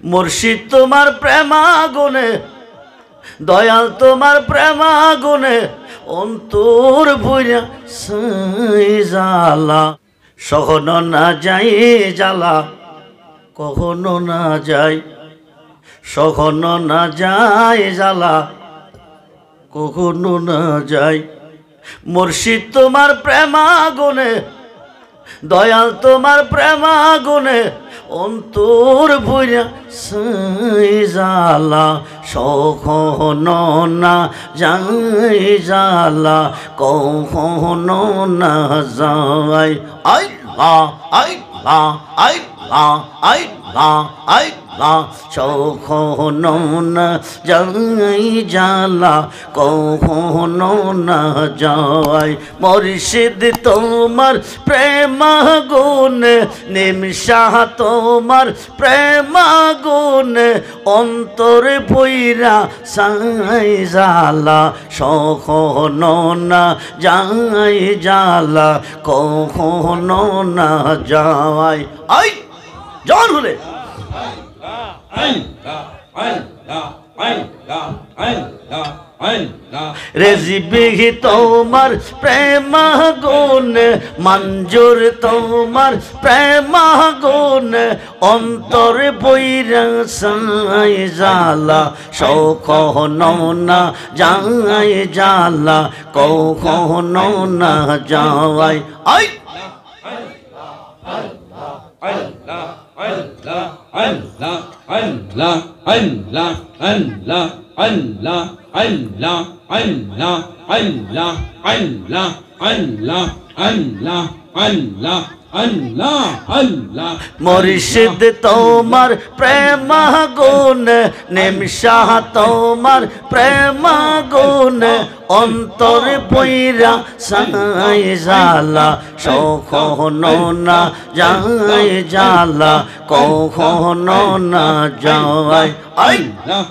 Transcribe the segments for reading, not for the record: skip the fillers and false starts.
মুর্শিদ তোমার প্রেমাগুনে, দয়াল তোমার প্রেমাগুনে অন্তর ভইরা সাই জ্বালা। সহনো না যাই জ্বালা, কখনো না যাই, সহনো না যায় জ্বালা, কখনো না যাই। মুর্শিদ তোমার প্রেমাগুনে, দয়াল তোমার প্রেমাগুনে অন্তর ভইরা সাই জ্বালা। সখনো না যাই জ্বালা, কখনো না যাই। আল্লাহ আল্লাহ আল্লাহ আল্লাহ আল্লাহ। সখনো না যাই জ্বালা, কখনো না যাই। মুর্শিদ তোমার প্রেমাগুনে, নিমশাহ তোমার প্রেমাগুনে অন্তরে পইরা সাই জ্বালা। সখনো না যাই জ্বালা, কখনো না যাই। আই জন হলে রেজিবিহি তোমার প্রেমাগুনে, মঞ্জুর তোমার প্রেমাগুনে অন্তরে পইরা সাই জ্বালা। সখনো না যাই জ্বালা, কখনো না যাই। I Allah, Allah, Allah, Allah, Allah, Allah, Allah, Allah, Allah, Allah, Allah, Allah, Allah, Allah, Allah, Allah। মুর্শিদ তোমার প্রেমাগুনে, নিমশাহ তোমার প্রেমাগুনে অন্তরে পইরা সাই জ্বালা। সখনো না যাই জ্বালা, কখনো না যাই। Allah,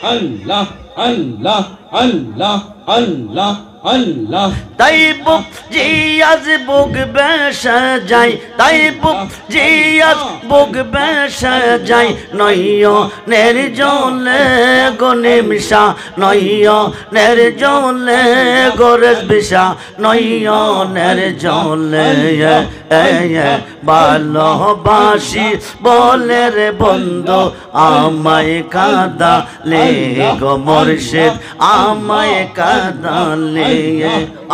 Allah, Allah, Allah, Allah, Allah। তাই বুক জিয়াজ বুক বেসে যাই, তাই বুক জিয়াজ বুক বেসে যাই। নয়নের জলে গো নিমশা, নয়নের জলে গো রেজবিশা, নয়নের জলে ভালোবাসি বলে রে বন্ধু আমায় কাঁদালে গো মুর্শিদ, আমায় কাঁদালে।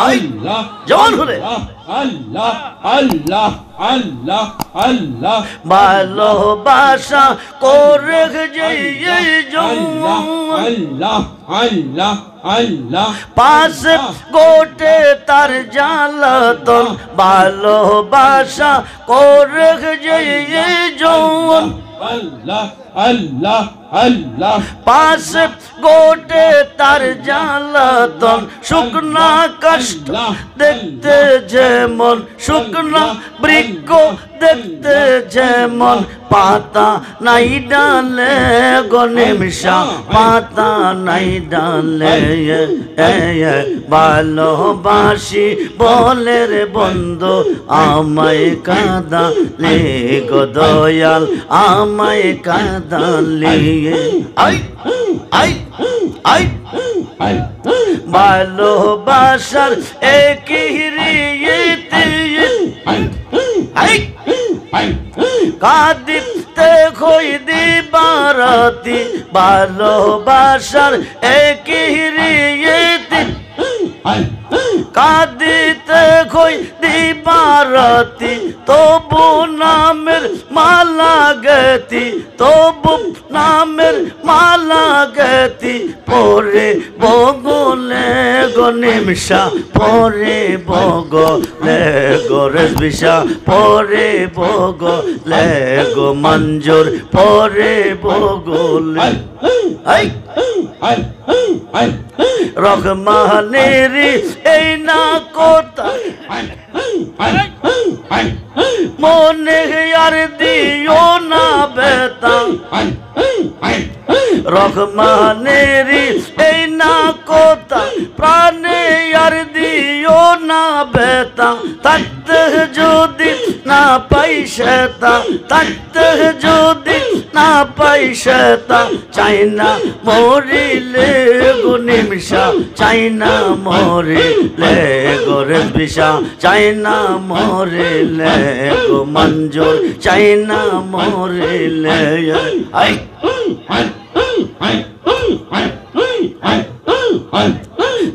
Allah, জওয়ান হলে Allah, Allah, Allah, Allah। ভালোবাসা করে যে Allah, Allah, Allah। পাশ গোটে তার জ্বালাতন, ভালোবাসা করে যে যৌন। Allah, Allah, Allah। পাশ গোটে তার জ্বালাতন, শুকনা কষ্ট দেখতে যেমন, শুকনা বৃক্ষ দেখতে যেমন, পাতা নাই ডালে গো নিমশা, পাতা নাই ডালে। ভালোবাসি বলে রে বন্ধু আমায় কাঁদালে গো দয়াল, আমায় কাঁদালে। আই আই আই ভালোবাসার একই রীতি, কাঁদিতে খই দিবারাতি, ভালোবাসার একই রীতি। কাঁদিতে খই দিবারাতি, তবু নামের মালা গতি, তবু নামের মালা গতি। পরে বগলে গো নিমশা, পরে বগলে গো রেজবিশা, পরে বগলে গো মঞ্জুর, পরে বগলে। আই রহমানেরি এই না কথা মনে আর দিও না বেতা, রহমানেরি এই না কথা প্রাণে আর দিও না বেতা। থাকতে যদি না পাই সেতা, থাকতে যদি না পাই সেতা চাই না মরিলে গো নিমিষা চাই না মরিলে গো রেজবিশা চাই না মরিলে গো মঞ্জুর চাই না মরিলে আই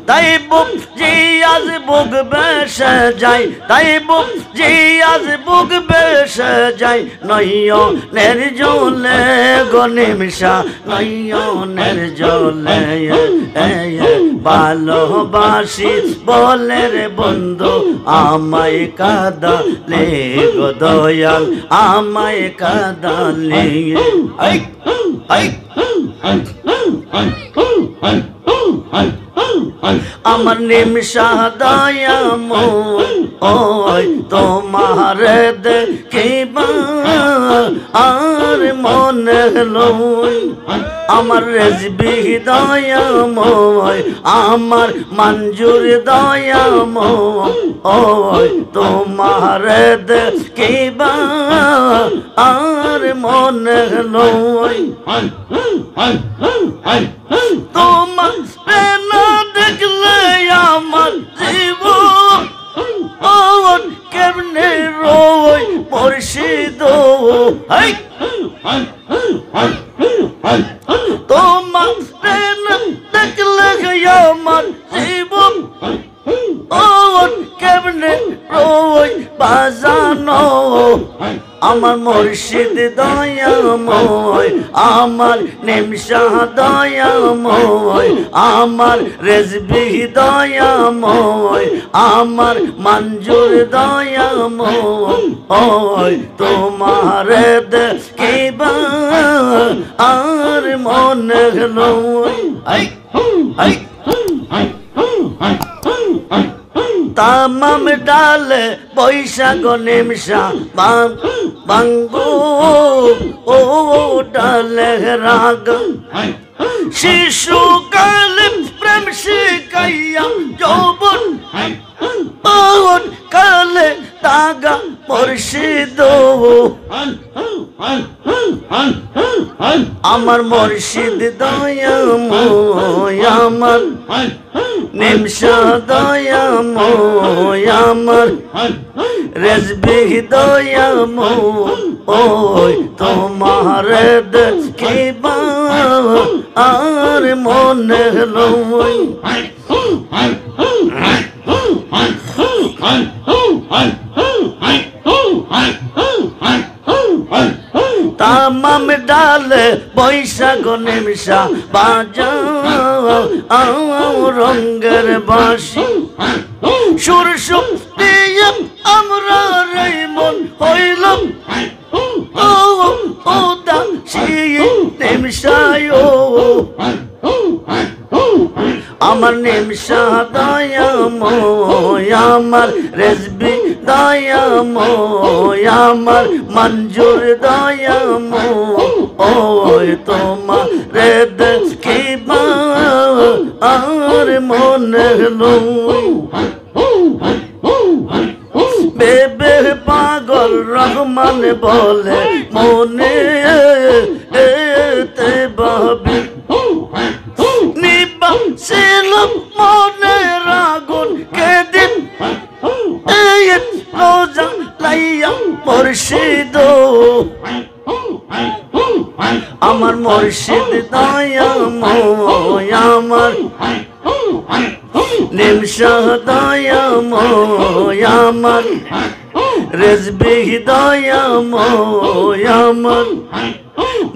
তাই বুক জি আজ বুক বেসে যাই তাই বুক জি আজ বুক বেসে যাই নয়নের জলে গো নিমিষা নয়নের জলে ভালোবাসি বলে রে বন্ধু আমায় কাঁদালে গো দয়াল আমায় কাঁদালে আই আই আমার নিমিষা দয়াময় তোমার দেখিবা আর মনে লই আমার রেজবি দয়াময় আমার মঞ্জুর দয়াময় তোমার দেখিবা আর মনে লই তোমার না দেখলে আমার জীবন কেমনে রই মুর্শিদ তোমার না দেখলে আমার জীবন কেমনে রই বাজানো আমার মুর্শিদ দয়াময় আমার নিমিষা দয়াময় আমার রেজবি দয়াময় আমার মঞ্জুর দয়াময় তোমার দেখিবা আর মনে লই আই আই তামাম ডালে বৈশাখ নিমিষা বাঙ্গো ও ডালে রাগ শিশুকাল প্রেম শিখাইয়া যৌবন কালে তাগা মুর্শিদ আমার মুর্শিদ দয়াময় আমার নিমিষা দয়াময় আমার রেজবি দয়াময় তোমার দেখিবা আর মনে লই তামাম ডালে বৈশাখ নিমিষা বাজাও রঙের বাঁশি সুর দিয়ে আমরা রে মন হইলাম ও দাসী নিমিষায় আমার নিমিষা দয়াময় আমার রেজবি দয়াময় আমার মঞ্জুর দয়াময় তোমার দেখিবা আর মনে লই বেবে পাগল রহমান বলে মনে এতে ভাবি ছিল মনের আগুন কেদিন রোজা লাইয়া মুর্শিদ আমার মুর্শিদ দয়াময় আমার নিমিষা দয়াময় আমার রেজবি দয়াময় আমার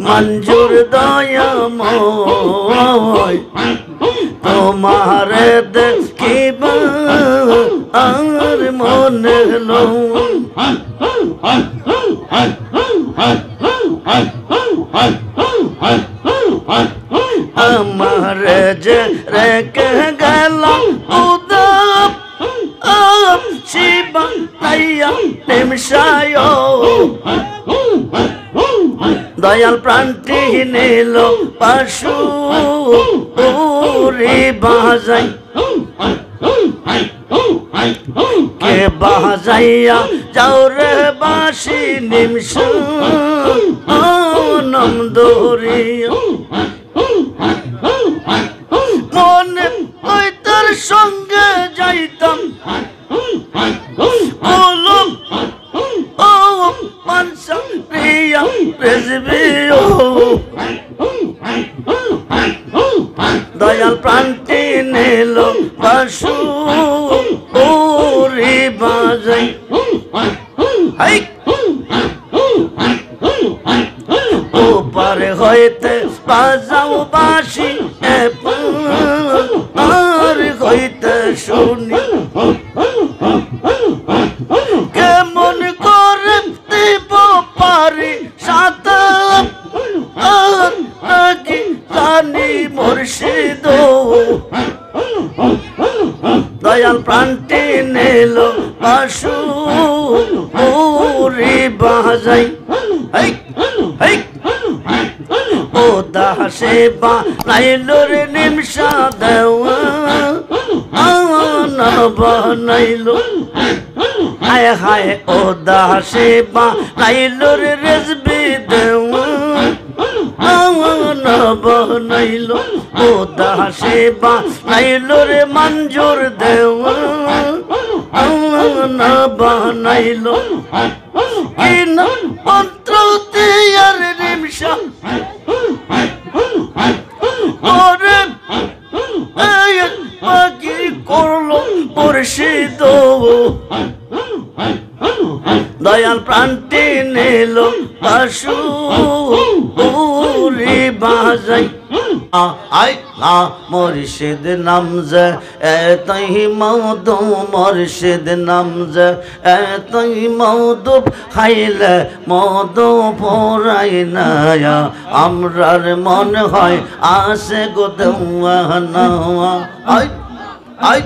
মঞ্জুর দয়াময় তোমার দেখিবা আর মনে লই আমার যে রেখে গেলাম উদাপ শিবা লাইয়া নিমিষায় দয়াল প্রাণটি নিল পাশু রে বাজাই কে বাজাইয়া যাও রে বাঁশি নিমশ নাম ধরিয়া মনে ওই তার সঙ্গে যাইতাম বলুম ও মানসা প্রিয়া রেজবি ও দয়াল প্রান্তি নিল বাসু ওরে বাজাই হাই ও পারে হইতে বাজাও বাঁশি আর হইতে শুনি কেমন করে দিব পারি সাথে নাকি জানি মুর্শিদ দয়াল প্রান্তি নিল বাসু ওরে বাজাই হাই হাই ও দাসে বানাইলো রে নিমশা দেওয়া বানাইলো হায় হায় ও দাসে বানাইলো রে রেজবি দেওয়া বানাইলো ও দাসে বানাইলো রে মঞ্জুর দেওয়া বানাইলো কিন মন্ত্র দিয়ার নিমশা ওরে বাকি করলো মুর্শিদ দয়াল প্রান্তি নিল বাসু ওরে বাজাই আই না মুর্শিদ নাম যে এতই মওদু মুর্শিদ নাম যে এতই মওদু খাইলে মওদু পরাই না আমরার মন হয় আসে গো দেওয়া নেওয়া আই আই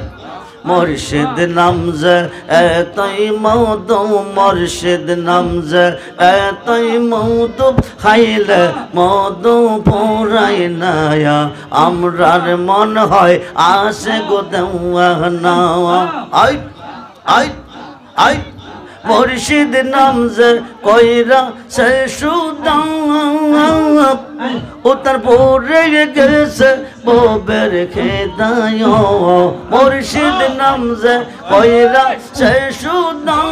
মুর্শিদ নাম যে এতই মওদু মুর্শিদ নাম যে এতই মওদু খাইলে মওদু পরাই না আমরার মন হয় আসে গো দেওয়া নেওয়া আই আই আই মুর্শিদ নাম যে কইরা সে সুদাম উত্তর পরে গেছে ববের খেদায় মুর্শিদ নাম যে কইরা সে সুদাম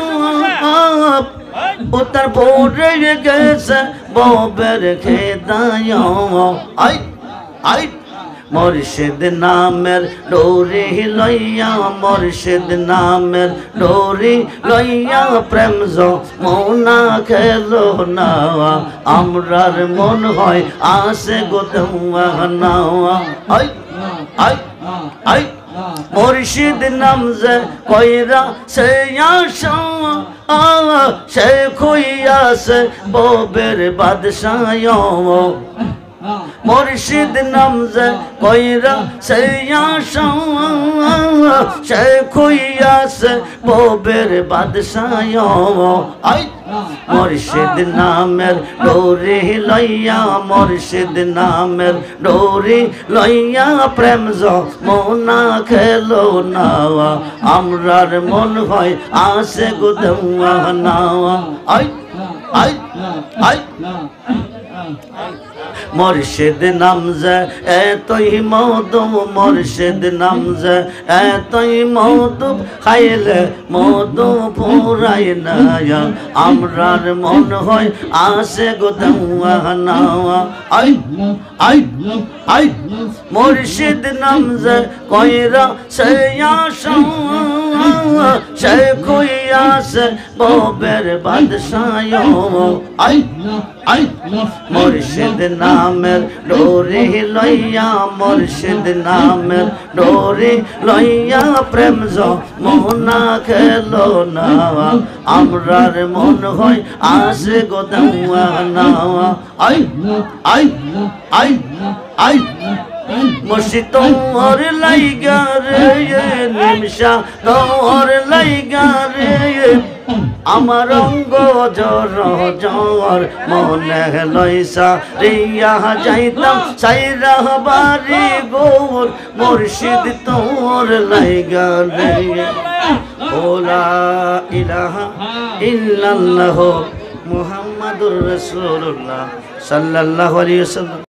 উত্তর পরে গেছে ববের খেদায় আই আই মুর্শিদ নামের ডোরি লইয়া মুর্শিদ নামের ডোরি লইয়া প্রেম যমুনা খেলো না আমরার মন হয় আসে গো দেওয়া নেওয়া আই আই আই মুর্শিদ নাম যে কইরা সে আশা সে খুইয়া সে ববের বাদশাহ মুর্শিদ নাম যে কইরা সে আশা সে খুইয়া সে ববের বাদশাহ আই মুর্শিদ নামের ডোরি লইয়া মুর্শিদ নামের ডোরি লইয়া প্রেম যমুনা খেলো না আমরার মন হয় আসে গো দেওয়া নেওয়া আই আই আই মুর্শিদ নাম যে এতই মওদু মুর্শিদ নাম যে এতই মওদু খাইলে মওদু পুরাই না আমরার মন হয় আসে গো দেওয়া নেওয়া আই আই আই মুর্শিদ নাম যে কইরা সে আশা সে খুইয়া সে ববের বাদশাহ আই আই মুর্শিদ নামের ডোরি লইয়া মুর্শিদ নামের ডোরি লইয়া প্রেম যমুনা খেলো না আমরার মন হয় আসে গো দেওয়া নেওয়া আই আই আই আই মুর্শিদ তোর লাইগা রে নিমশা তোর লাইগা রে আমার অঙ্গ জর জর মনে লইসা রিয়া যাইতাম সাইরা বাড়ি গোর মুর্শিদ তোর লাইগা রে ওলা ইলাহা ইল্লাল্লাহ মুহাম্মাদুর রাসূলুল্লাহ সাল্লাল্লাহু আলাইহি ওয়াসাল্লাম।